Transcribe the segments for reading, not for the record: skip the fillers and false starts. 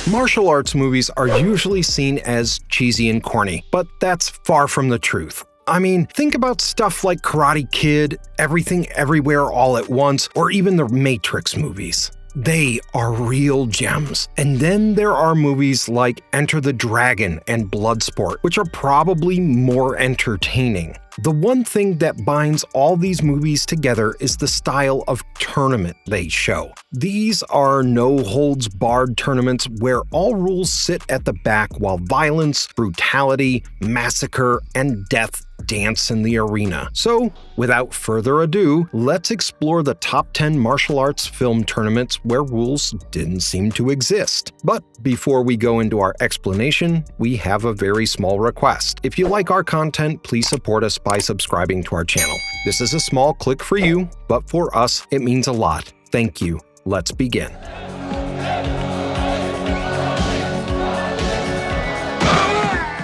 Martial arts movies are usually seen as cheesy and corny, but that's far from the truth. I mean, think about stuff like Karate Kid, Everything Everywhere All at Once, or even the Matrix movies. They are real gems. And then there are movies like Enter the Dragon and Bloodsport, which are probably more entertaining. The one thing that binds all these movies together is the style of tournament they show. These are no-holds-barred tournaments where all rules sit at the back while violence, brutality, massacre, and death dance in the arena. So, without further ado, let's explore the top 10 martial arts film tournaments where rules didn't seem to exist. But before we go into our explanation, we have a very small request. If you like our content, please support us by subscribing to our channel. This is a small click for you, but for us, it means a lot. Thank you. Let's begin.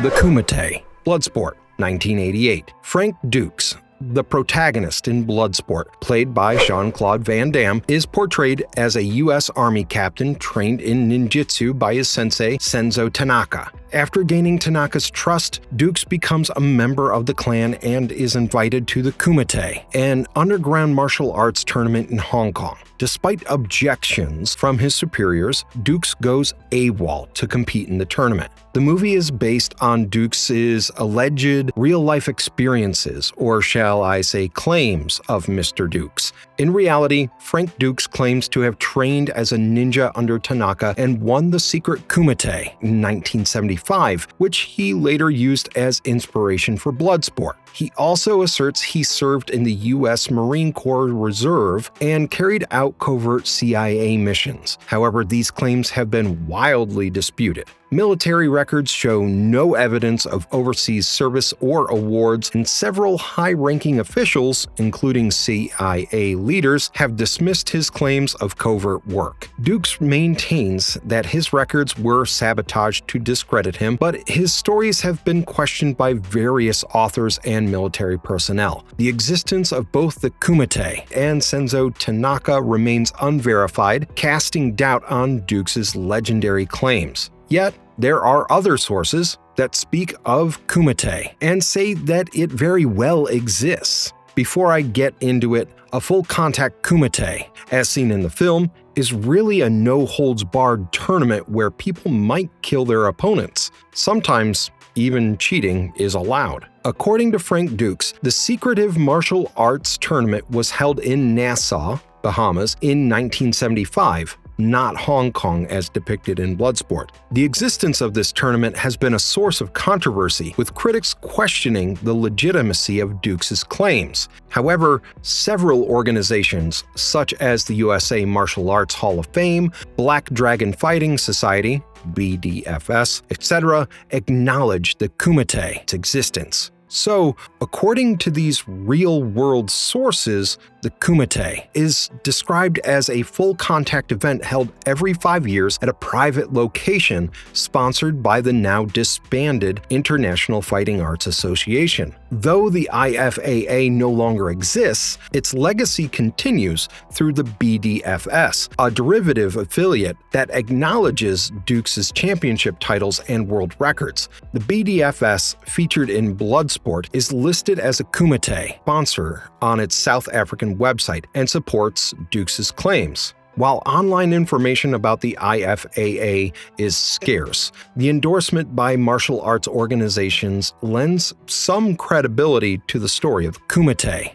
The Kumite, Bloodsport, 1988. Frank Dux, the protagonist in Bloodsport, played by Jean-Claude Van Damme, is portrayed as a U.S. Army captain trained in ninjutsu by his sensei, Senzo Tanaka. After gaining Tanaka's trust, Dux becomes a member of the clan and is invited to the Kumite, an underground martial arts tournament in Hong Kong. Despite objections from his superiors, Dux goes AWOL to compete in the tournament. The movie is based on Dux's alleged real-life experiences, or shall I say claims, of Mr. Dux. In reality, Frank Dux claims to have trained as a ninja under Tanaka and won the secret Kumite in 1975, which he later used as inspiration for Bloodsport. He also asserts he served in the U.S. Marine Corps Reserve and carried out covert CIA missions. However, these claims have been wildly disputed. Military records show no evidence of overseas service or awards, and several high-ranking officials, including CIA leaders, have dismissed his claims of covert work. Dux maintains that his records were sabotaged to discredit him, but his stories have been questioned by various authors and military personnel. The existence of both the Kumite and Senzo Tanaka remains unverified, casting doubt on Dux's legendary claims. Yet, there are other sources that speak of Kumite and say that it very well exists. Before I get into it, a full-contact Kumite, as seen in the film, is really a no-holds-barred tournament where people might kill their opponents. Sometimes, even cheating is allowed. According to Frank Dux, the secretive martial arts tournament was held in Nassau, Bahamas, in 1975. Not Hong Kong as depicted in Bloodsport. The existence of this tournament has been a source of controversy, with critics questioning the legitimacy of Dux's claims. However, several organizations, such as the USA Martial Arts Hall of Fame, Black Dragon Fighting Society, BDFS, etc., acknowledge the Kumite's existence. So, according to these real-world sources, the Kumite is described as a full-contact event held every 5 years at a private location sponsored by the now disbanded International Fighting Arts Association. Though the IFAA no longer exists, its legacy continues through the BDFS, a derivative affiliate that acknowledges Dux's championship titles and world records. The BDFS, featured in Bloodsport, is listed as a Kumite sponsor on its South African website and supports Dux's claims. While online information about the IFAA is scarce, the endorsement by martial arts organizations lends some credibility to the story of Kumite.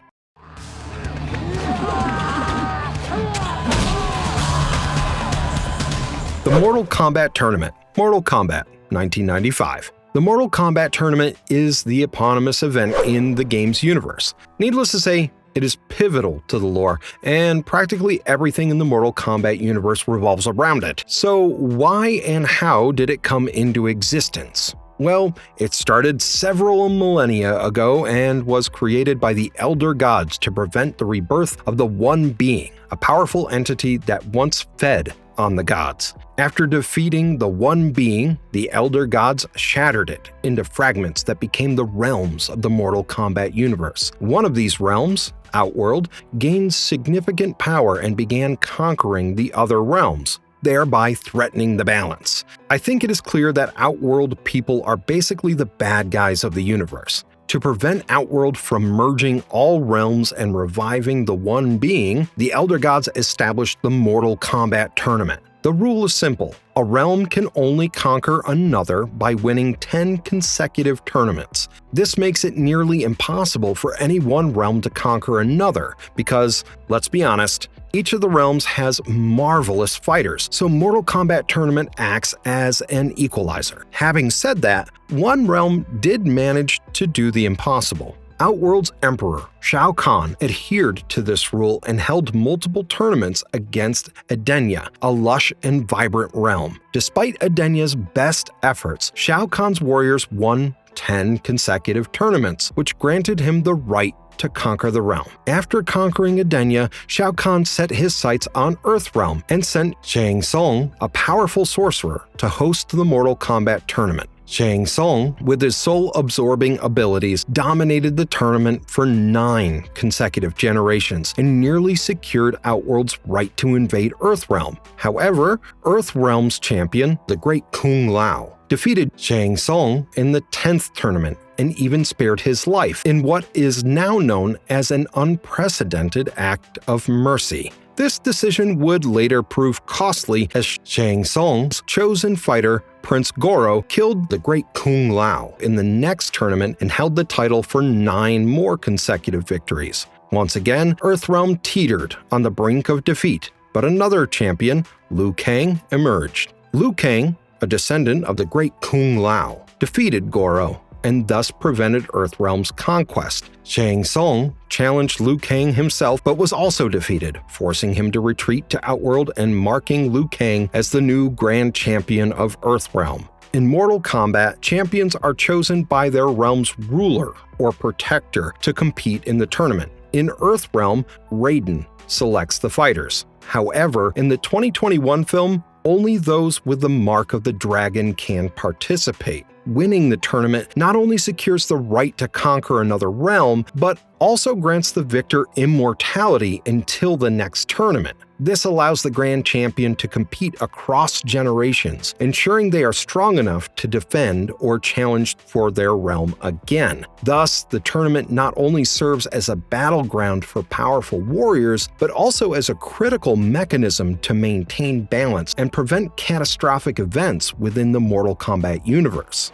The Mortal Kombat Tournament, Mortal Kombat, 1995. The Mortal Kombat Tournament is the eponymous event in the game's universe. Needless to say, it is pivotal to the lore, and practically everything in the Mortal Kombat universe revolves around it. So why and how did it come into existence? Well, it started several millennia ago and was created by the Elder Gods to prevent the rebirth of the One Being, a powerful entity that once fed on the gods. After defeating the One Being, the Elder Gods shattered it into fragments that became the realms of the Mortal Kombat universe. One of these realms, Outworld, gained significant power and began conquering the other realms. thereby threatening the balance. I think it is clear that Outworld people are basically the bad guys of the universe. To prevent Outworld from merging all realms and reviving the one being, the Elder Gods established the Mortal Kombat tournament. The rule is simple. A realm can only conquer another by winning 10 consecutive tournaments. This makes it nearly impossible for any one realm to conquer another because, let's be honest, each of the realms has marvelous fighters, so Mortal Kombat Tournament acts as an equalizer. Having said that, one realm did manage to do the impossible. Outworld's emperor, Shao Kahn, adhered to this rule and held multiple tournaments against Edenia, a lush and vibrant realm. Despite Edenia's best efforts, Shao Kahn's warriors won 10 consecutive tournaments, which granted him the right to conquer the realm. After conquering Edenia, Shao Kahn set his sights on Earthrealm and sent Shang Tsung, a powerful sorcerer, to host the Mortal Kombat tournament. Shang Tsung, with his soul-absorbing abilities, dominated the tournament for 9 consecutive generations and nearly secured Outworld's right to invade Earthrealm. However, Earthrealm's champion, the Great Kung Lao, defeated Shang Tsung in the 10th tournament and even spared his life in what is now known as an unprecedented act of mercy. This decision would later prove costly as Shang Tsung's chosen fighter, Prince Goro, killed the Great Kung Lao in the next tournament and held the title for 9 more consecutive victories. Once again, Earthrealm teetered on the brink of defeat, but another champion, Liu Kang, emerged. Liu Kang, a descendant of the Great Kung Lao, defeated Goro and thus prevented Earthrealm's conquest. Shang Tsung challenged Liu Kang himself but was also defeated, forcing him to retreat to Outworld and marking Liu Kang as the new Grand Champion of Earthrealm. In Mortal Kombat, champions are chosen by their realm's ruler or protector to compete in the tournament. In Earthrealm, Raiden selects the fighters. However, in the 2021 film, only those with the mark of the dragon can participate. Winning the tournament not only secures the right to conquer another realm, but also grants the victor immortality until the next tournament. This allows the Grand Champion to compete across generations, ensuring they are strong enough to defend or challenge for their realm again. Thus, the tournament not only serves as a battleground for powerful warriors, but also as a critical mechanism to maintain balance and prevent catastrophic events within the Mortal Kombat universe.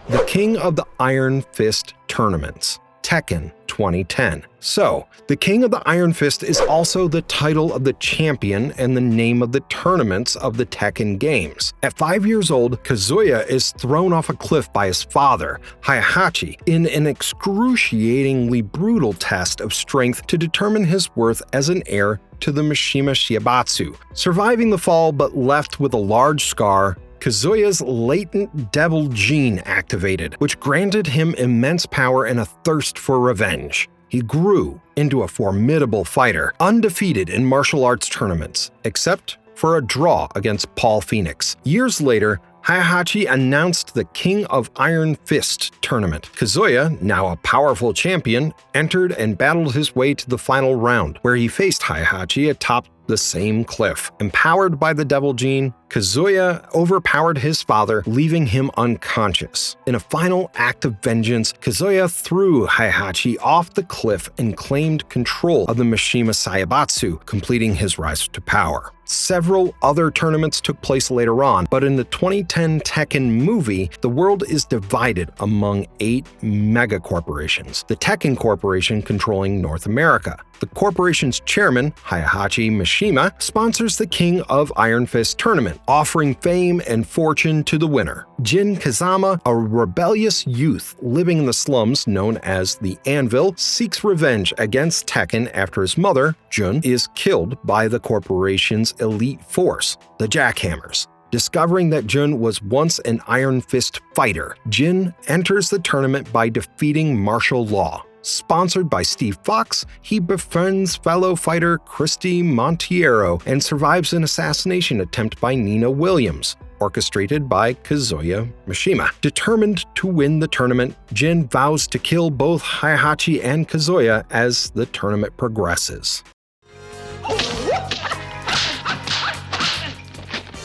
The King of the Iron Fist Tournaments, Tekken 2010. So, the King of the Iron Fist is also the title of the champion and the name of the tournaments of the Tekken games. At 5 years old, Kazuya is thrown off a cliff by his father, Heihachi, in an excruciatingly brutal test of strength to determine his worth as an heir to the Mishima Shiabatsu. Surviving the fall but left with a large scar, Kazuya's latent devil gene activated, which granted him immense power and a thirst for revenge. He grew into a formidable fighter, undefeated in martial arts tournaments, except for a draw against Paul Phoenix. Years later, Heihachi announced the King of Iron Fist tournament. Kazuya, now a powerful champion, entered and battled his way to the final round, where he faced Heihachi atop the same cliff. Empowered by the devil gene, Kazuya overpowered his father, leaving him unconscious. In a final act of vengeance, Kazuya threw Heihachi off the cliff and claimed control of the Mishima Shiabatsu, completing his rise to power. Several other tournaments took place later on, but in the 2010 Tekken movie, the world is divided among 8 megacorporations, the Tekken Corporation controlling North America. The corporation's chairman, Heihachi Mishima, sponsors the King of Iron Fist tournament, offering fame and fortune to the winner. Jin Kazama, a rebellious youth living in the slums known as the Anvil, seeks revenge against Tekken after his mother, Jun, is killed by the corporation's elite force, the Jackhammers. Discovering that Jun was once an Iron Fist fighter, Jin enters the tournament by defeating martial law. Sponsored by Steve Fox, he befriends fellow fighter Christy Monteiro and survives an assassination attempt by Nina Williams. orchestrated by Kazuya Mishima. Determined to win the tournament, Jin vows to kill both Heihachi and Kazuya as the tournament progresses.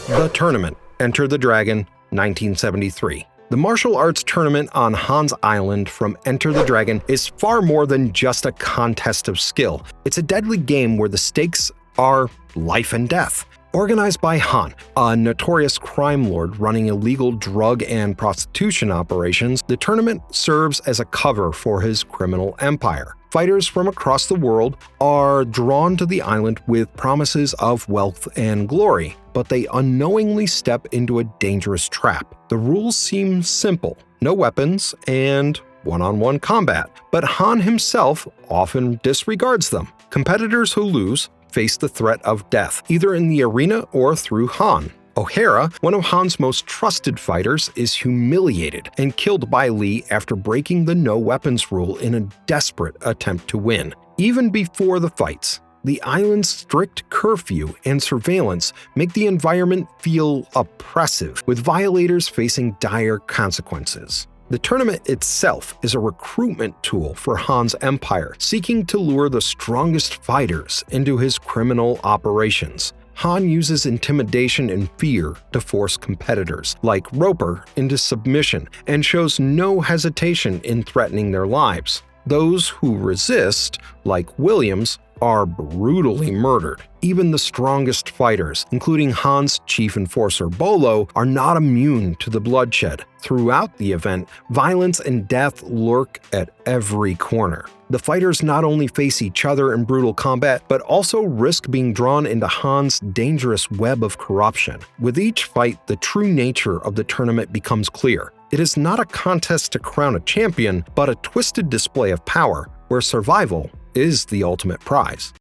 The Tournament, Enter the Dragon, 1973. The martial arts tournament on Han's Island from Enter the Dragon is far more than just a contest of skill. It's a deadly game where the stakes are life and death. Organized by Han, a notorious crime lord running illegal drug and prostitution operations, the tournament serves as a cover for his criminal empire. Fighters from across the world are drawn to the island with promises of wealth and glory, but they unknowingly step into a dangerous trap. The rules seem simple: no weapons and one-on-one combat, but Han himself often disregards them. Competitors who lose face the threat of death, either in the arena or through Han. O'Hara, one of Han's most trusted fighters, is humiliated and killed by Lee after breaking the no-weapons rule in a desperate attempt to win. Even before the fights, the island's strict curfew and surveillance make the environment feel oppressive, with violators facing dire consequences. The tournament itself is a recruitment tool for Han's empire, seeking to lure the strongest fighters into his criminal operations. Han uses intimidation and fear to force competitors, like Roper, into submission, and shows no hesitation in threatening their lives. Those who resist, like Williams, are brutally murdered. Even the strongest fighters, including Han's chief enforcer Bolo, are not immune to the bloodshed. Throughout the event, violence and death lurk at every corner. The fighters not only face each other in brutal combat, but also risk being drawn into Han's dangerous web of corruption. With each fight, the true nature of the tournament becomes clear. It is not a contest to crown a champion, but a twisted display of power, where survival is the ultimate prize.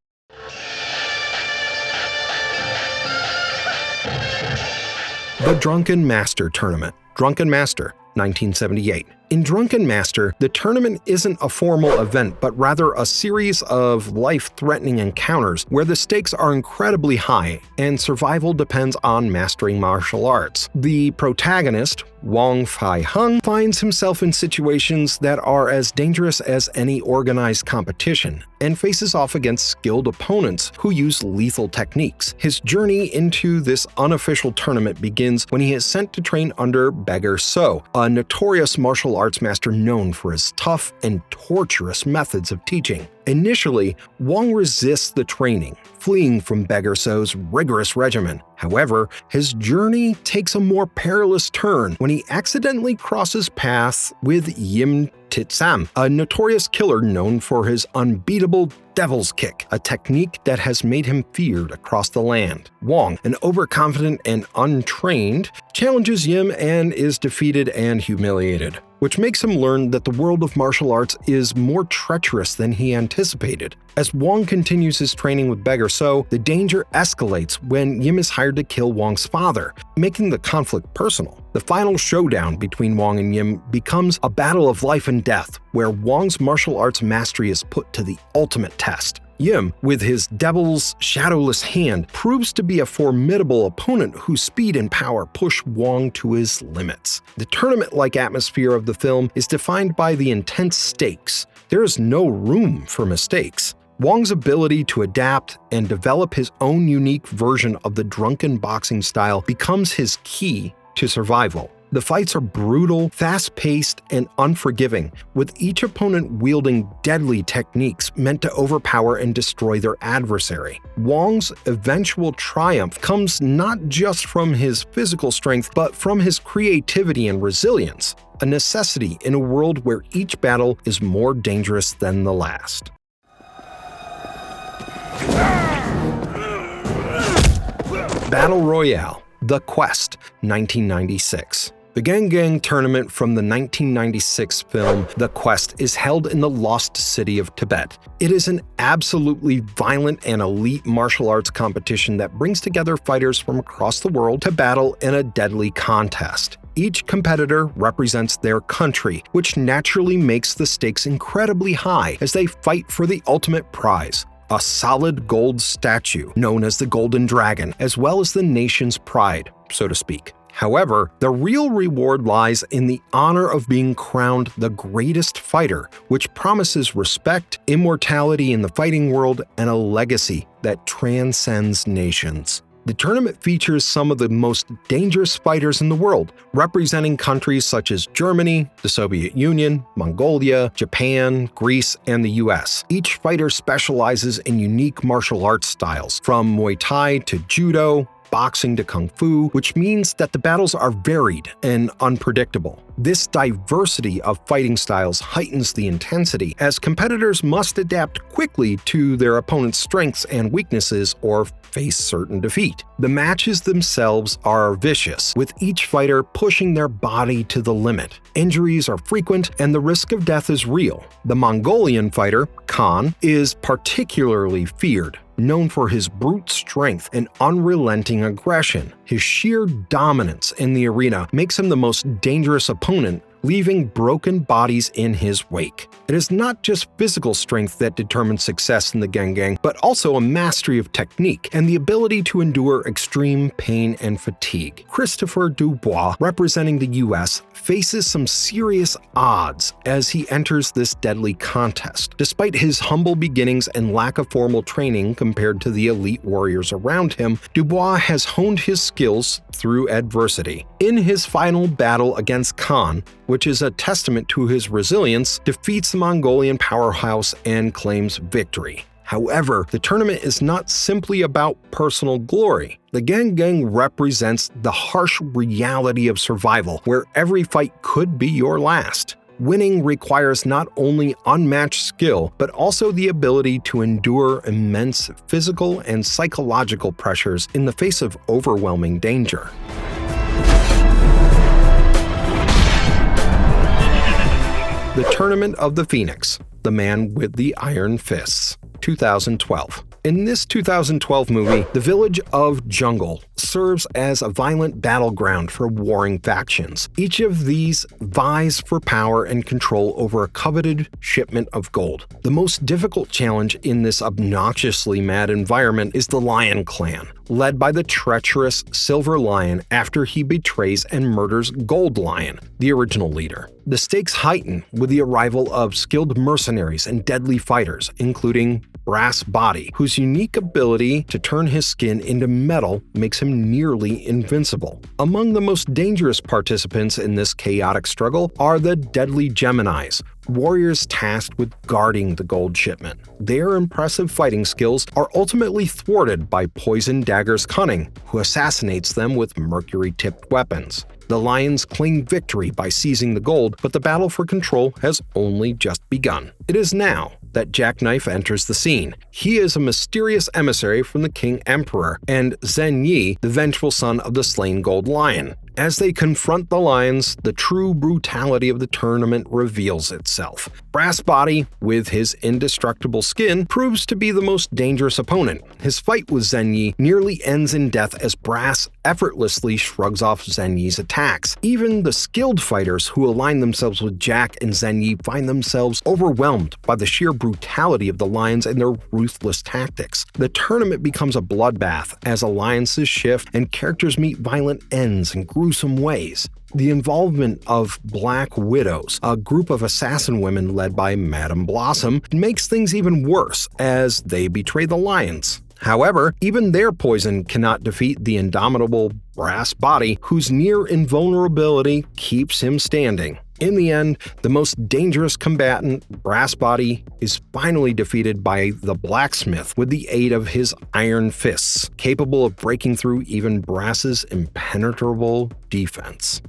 The Drunken Master Tournament, Drunken Master, 1978. In Drunken Master, the tournament isn't a formal event, but rather a series of life-threatening encounters where the stakes are incredibly high and survival depends on mastering martial arts. The protagonist, Wong Fai-hung, finds himself in situations that are as dangerous as any organized competition and faces off against skilled opponents who use lethal techniques. His journey into this unofficial tournament begins when he is sent to train under Beggar So, a notorious martial arts master known for his tough and torturous methods of teaching. Initially, Wong resists the training, fleeing from Beggar So's rigorous regimen. However, his journey takes a more perilous turn when he accidentally crosses paths with Yim Titsam, a notorious killer known for his unbeatable Devil's Kick, a technique that has made him feared across the land. Wong, an overconfident and untrained, challenges Yim and is defeated and humiliated, which makes him learn that the world of martial arts is more treacherous than he anticipated. As Wong continues his training with Beggar So, the danger escalates when Yim is hired to kill Wong's father, making the conflict personal. The final showdown between Wong and Yim becomes a battle of life and death, where Wong's martial arts mastery is put to the ultimate test. Yim, with his devil's shadowless hand, proves to be a formidable opponent whose speed and power push Wong to his limits. The tournament-like atmosphere of the film is defined by the intense stakes. There is no room for mistakes. Wong's ability to adapt and develop his own unique version of the drunken boxing style becomes his key to survival. The fights are brutal, fast-paced, and unforgiving, with each opponent wielding deadly techniques meant to overpower and destroy their adversary. Wong's eventual triumph comes not just from his physical strength, but from his creativity and resilience, a necessity in a world where each battle is more dangerous than the last. Battle Royale, The Quest, 1996. The Gang Gang tournament from the 1996 film The Quest is held in the lost city of Tibet. It is an absolutely violent and elite martial arts competition that brings together fighters from across the world to battle in a deadly contest. Each competitor represents their country, which naturally makes the stakes incredibly high as they fight for the ultimate prize, a solid gold statue known as the Golden Dragon, as well as the nation's pride, so to speak. However, the real reward lies in the honor of being crowned the greatest fighter, which promises respect, immortality in the fighting world, and a legacy that transcends nations. The tournament features some of the most dangerous fighters in the world, representing countries such as Germany, the Soviet Union, Mongolia, Japan, Greece, and the US. Each fighter specializes in unique martial arts styles, from Muay Thai to Judo, boxing to Kung Fu, which means that the battles are varied and unpredictable. This diversity of fighting styles heightens the intensity, as competitors must adapt quickly to their opponent's strengths and weaknesses or face certain defeat. The matches themselves are vicious, with each fighter pushing their body to the limit. Injuries are frequent and the risk of death is real. The Mongolian fighter, Khan, is particularly feared, known for his brute strength and unrelenting aggression. His sheer dominance in the arena makes him the most dangerous opponent, leaving broken bodies in his wake. It is not just physical strength that determines success in the Gengang, but also a mastery of technique and the ability to endure extreme pain and fatigue. Christopher Dubois, representing the US, faces some serious odds as he enters this deadly contest. Despite his humble beginnings and lack of formal training compared to the elite warriors around him, Dubois has honed his skills through adversity. In his final battle against Khan, which is a testament to his resilience, defeats the Mongolian powerhouse and claims victory. However, the tournament is not simply about personal glory. The Gengang represents the harsh reality of survival, where every fight could be your last. Winning requires not only unmatched skill, but also the ability to endure immense physical and psychological pressures in the face of overwhelming danger. The Tournament of the Phoenix, The Man with the Iron Fists, 2012. In this 2012 movie, the village of Jungle serves as a violent battleground for warring factions. Each of these vies for power and control over a coveted shipment of gold. The most difficult challenge in this obnoxiously mad environment is the Lion Clan, led by the treacherous Silver Lion after he betrays and murders Gold Lion, the original leader. The stakes heighten with the arrival of skilled mercenaries and deadly fighters, including Brass Body, whose unique ability to turn his skin into metal makes him nearly invincible. Among the most dangerous participants in this chaotic struggle are the Deadly Geminis, warriors tasked with guarding the gold shipment. Their impressive fighting skills are ultimately thwarted by Poison Dagger's cunning, who assassinates them with mercury-tipped weapons. The Lions claim victory by seizing the gold, but the battle for control has only just begun. It is now that Jackknife enters the scene. He is a mysterious emissary from the King Emperor, and Zhen Yi, the vengeful son of the slain Gold Lion. As they confront the lions, the true brutality of the tournament reveals itself. Brass Body, with his indestructible skin, proves to be the most dangerous opponent. His fight with Zhen Yi nearly ends in death as Brass effortlessly shrugs off Zhen Yi's attacks. Even the skilled fighters who align themselves with Jack and Zhen Yi find themselves overwhelmed by the sheer brutality of the lions and their ruthless tactics. The tournament becomes a bloodbath as alliances shift and characters meet violent ends and gruesome ways. The involvement of Black Widows, a group of assassin women led by Madame Blossom, makes things even worse as they betray the lions. However, even their poison cannot defeat the indomitable Brass Body, whose near invulnerability keeps him standing. In the end, the most dangerous combatant, Brass Body, is finally defeated by the blacksmith with the aid of his iron fists, capable of breaking through even Brass's impenetrable defense.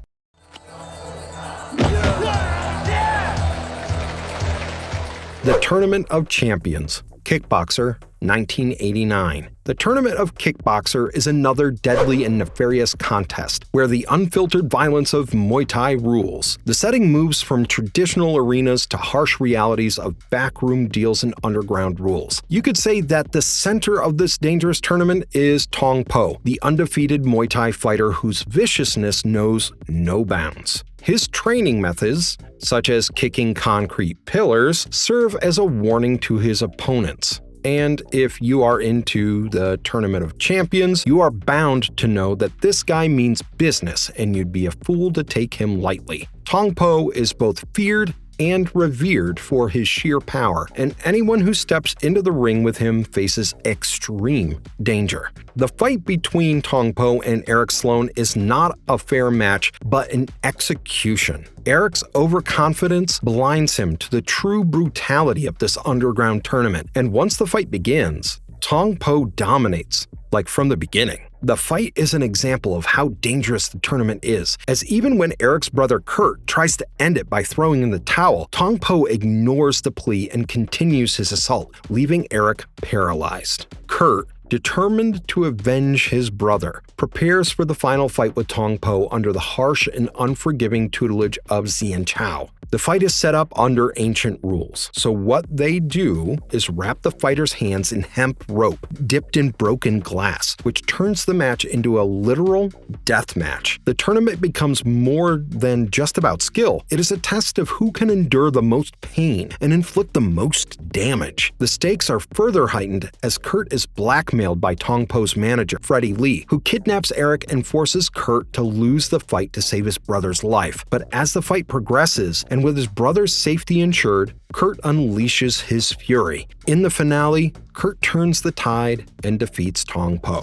The Tournament of Champions, Kickboxer, 1989. The Tournament of Kickboxer is another deadly and nefarious contest where the unfiltered violence of Muay Thai rules. The setting moves from traditional arenas to harsh realities of backroom deals and underground rules. You could say that the center of this dangerous tournament is Tong Po, the undefeated Muay Thai fighter whose viciousness knows no bounds. His training methods, such as kicking concrete pillars, serve as a warning to his opponents. And if you are into the Tournament of Champions, you are bound to know that this guy means business, and you'd be a fool to take him lightly. Tong Po is both feared and revered for his sheer power, and anyone who steps into the ring with him faces extreme danger. The fight between Tong Po and Eric Sloan is not a fair match, but an execution. Eric's overconfidence blinds him to the true brutality of this underground tournament, and once the fight begins, Tong Po dominates, like from the beginning. The fight is an example of how dangerous the tournament is, as even when Eric's brother Kurt tries to end it by throwing in the towel, Tong Po ignores the plea and continues his assault, leaving Eric paralyzed. Kurt, determined to avenge his brother, prepares for the final fight with Tong Po under the harsh and unforgiving tutelage of Xian Chao. The fight is set up under ancient rules, so what they do is wrap the fighter's hands in hemp rope dipped in broken glass, which turns the match into a literal death match. The tournament becomes more than just about skill. It is a test of who can endure the most pain and inflict the most damage. The stakes are further heightened as Kurt is blackmailed by Tong Po's manager, Freddie Lee, who kidnaps Eric and forces Kurt to lose the fight to save his brother's life. But as the fight progresses, and with his brother's safety ensured, Kurt unleashes his fury. In the finale, Kurt turns the tide and defeats Tong Po.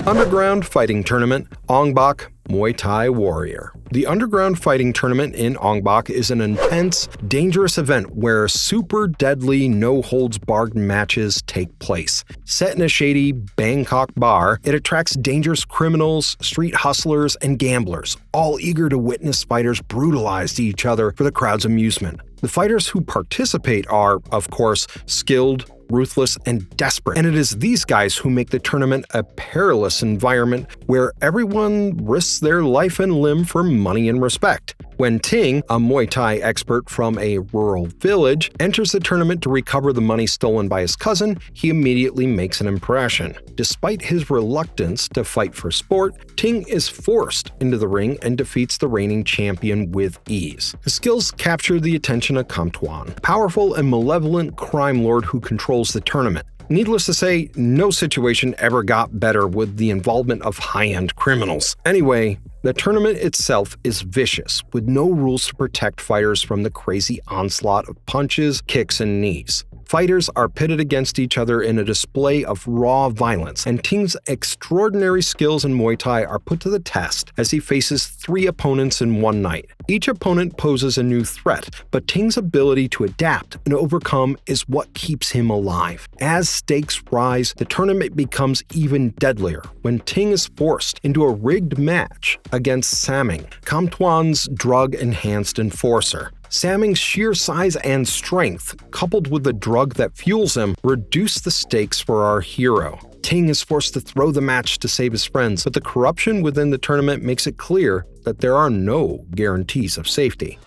Underground Fighting Tournament, Ong Bak Muay Thai Warrior. The Underground Fighting Tournament in Ong Bak is an intense, dangerous event where super deadly, no-holds-barred matches take place. Set in a shady Bangkok bar, it attracts dangerous criminals, street hustlers, and gamblers, all eager to witness fighters brutalize each other for the crowd's amusement. The fighters who participate are, of course, skilled, ruthless, and desperate. And it is these guys who make the tournament a perilous environment where everyone risks their life and limb for money and respect. When Ting, a Muay Thai expert from a rural village, enters the tournament to recover the money stolen by his cousin, he immediately makes an impression. Despite his reluctance to fight for sport, Ting is forced into the ring and defeats the reigning champion with ease. His skills capture the attention of Kamtuan, a powerful and malevolent crime lord who controls the tournament. Needless to say, no situation ever got better with the involvement of high-end criminals. Anyway, the tournament itself is vicious, with no rules to protect fighters from the crazy onslaught of punches, kicks, and knees. Fighters are pitted against each other in a display of raw violence, and Ting's extraordinary skills in Muay Thai are put to the test as he faces 3 opponents in one night. Each opponent poses a new threat, but Ting's ability to adapt and overcome is what keeps him alive. As stakes rise, the tournament becomes even deadlier when Ting is forced into a rigged match against Saming, Kamtuan's drug-enhanced enforcer. Saming's sheer size and strength, coupled with the drug that fuels him, reduce the stakes for our hero. Ting is forced to throw the match to save his friends, but the corruption within the tournament makes it clear that there are no guarantees of safety.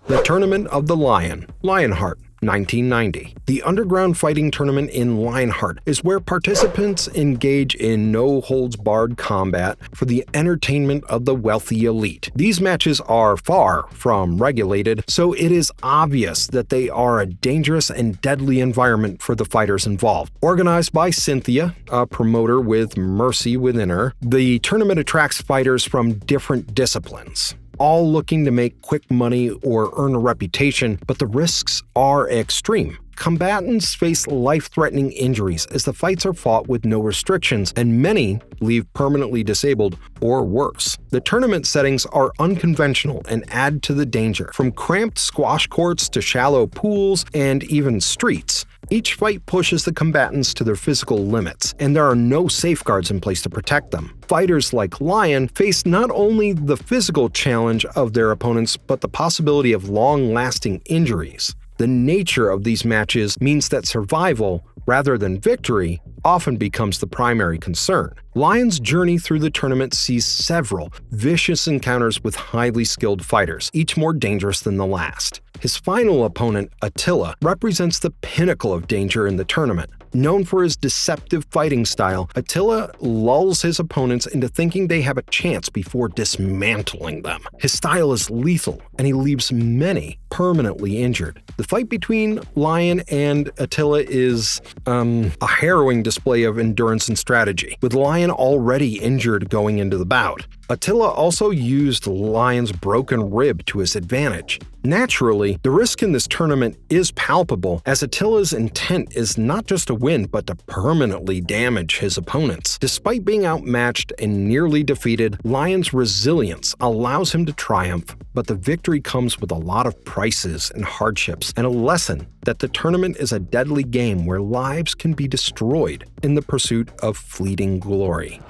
The Tournament of the Lion, Lionheart, 1990. The Underground Fighting Tournament in Lionheart is where participants engage in no-holds-barred combat for the entertainment of the wealthy elite. These matches are far from regulated, so it is obvious that they are a dangerous and deadly environment for the fighters involved. Organized by Cynthia, a promoter with mercy within her, the tournament attracts fighters from different disciplines, all looking to make quick money or earn a reputation, but the risks are extreme. Combatants face life-threatening injuries as the fights are fought with no restrictions, and many leave permanently disabled or worse. The tournament settings are unconventional and add to the danger, from cramped squash courts to shallow pools and even streets. Each fight pushes the combatants to their physical limits, and there are no safeguards in place to protect them. Fighters like Lion face not only the physical challenge of their opponents, but the possibility of long-lasting injuries. The nature of these matches means that survival, rather than victory, often becomes the primary concern. Lion's journey through the tournament sees several vicious encounters with highly skilled fighters, each more dangerous than the last. His final opponent, Attila, represents the pinnacle of danger in the tournament. Known for his deceptive fighting style, Attila lulls his opponents into thinking they have a chance before dismantling them. His style is lethal, and he leaves many permanently injured. The fight between Lion and Attila is a harrowing display of endurance and strategy, with Lion already injured going into the bout. Attila also used Lion's broken rib to his advantage. Naturally, the risk in this tournament is palpable, as Attila's intent is not just to win, but to permanently damage his opponents. Despite being outmatched and nearly defeated, Lion's resilience allows him to triumph, but the victory comes with a lot of prices and hardships, and a lesson that the tournament is a deadly game where lives can be destroyed in the pursuit of fleeting glory.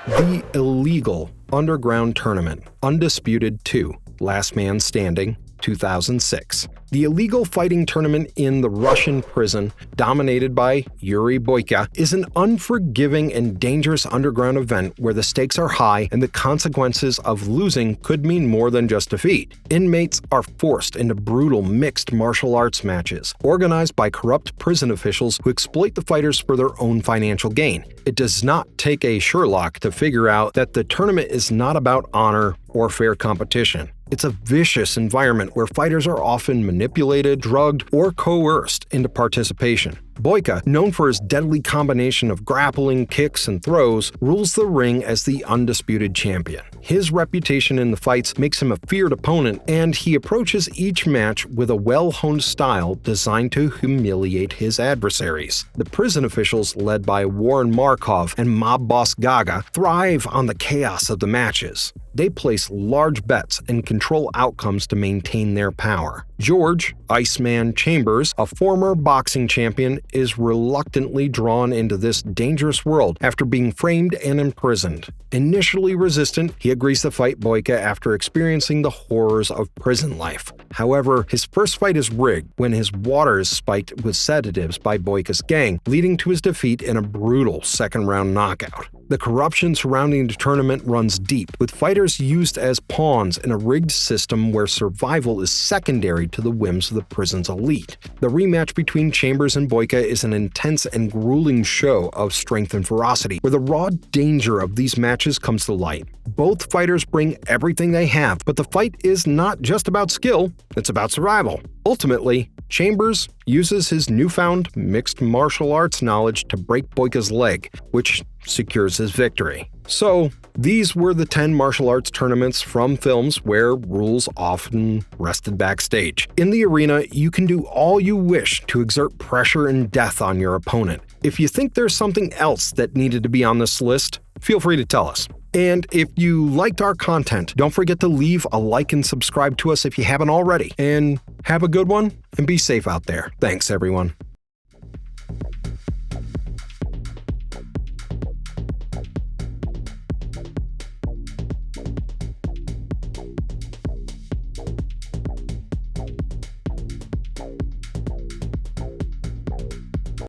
The illegal underground tournament, Undisputed 2, Last Man Standing, 2006. The illegal fighting tournament in the Russian prison, dominated by Yuri Boyka, is an unforgiving and dangerous underground event where the stakes are high and the consequences of losing could mean more than just defeat. Inmates are forced into brutal mixed martial arts matches, organized by corrupt prison officials who exploit the fighters for their own financial gain. It does not take a Sherlock to figure out that the tournament is not about honor or fair competition. It's a vicious environment where fighters are often manipulated, drugged, or coerced into participation. Boyka, known for his deadly combination of grappling, kicks, and throws, rules the ring as the undisputed champion. His reputation in the fights makes him a feared opponent, and he approaches each match with a well-honed style designed to humiliate his adversaries. The prison officials, led by Warren Markov and mob boss Gaga, thrive on the chaos of the matches. They place large bets and control outcomes to maintain their power. George Iceman Chambers, a former boxing champion, is reluctantly drawn into this dangerous world after being framed and imprisoned. Initially resistant, he agrees to fight Boyka after experiencing the horrors of prison life. However, his first fight is rigged when his water is spiked with sedatives by Boyka's gang, leading to his defeat in a brutal second-round knockout. The corruption surrounding the tournament runs deep, with fighters used as pawns in a rigged system where survival is secondary to the whims of the prison's elite. The rematch between Chambers and Boyka is an intense and grueling show of strength and ferocity, where the raw danger of these matches comes to light. Both fighters bring everything they have, but the fight is not just about skill, it's about survival. Ultimately, Chambers uses his newfound mixed martial arts knowledge to break Boyka's leg, which secures his victory. So, these were the 10 martial arts tournaments from films where rules often rested backstage. In the arena, you can do all you wish to exert pressure and death on your opponent. If you think there's something else that needed to be on this list, feel free to tell us. And if you liked our content, don't forget to leave a like and subscribe to us if you haven't already. And have a good one, and be safe out there. Thanks, everyone.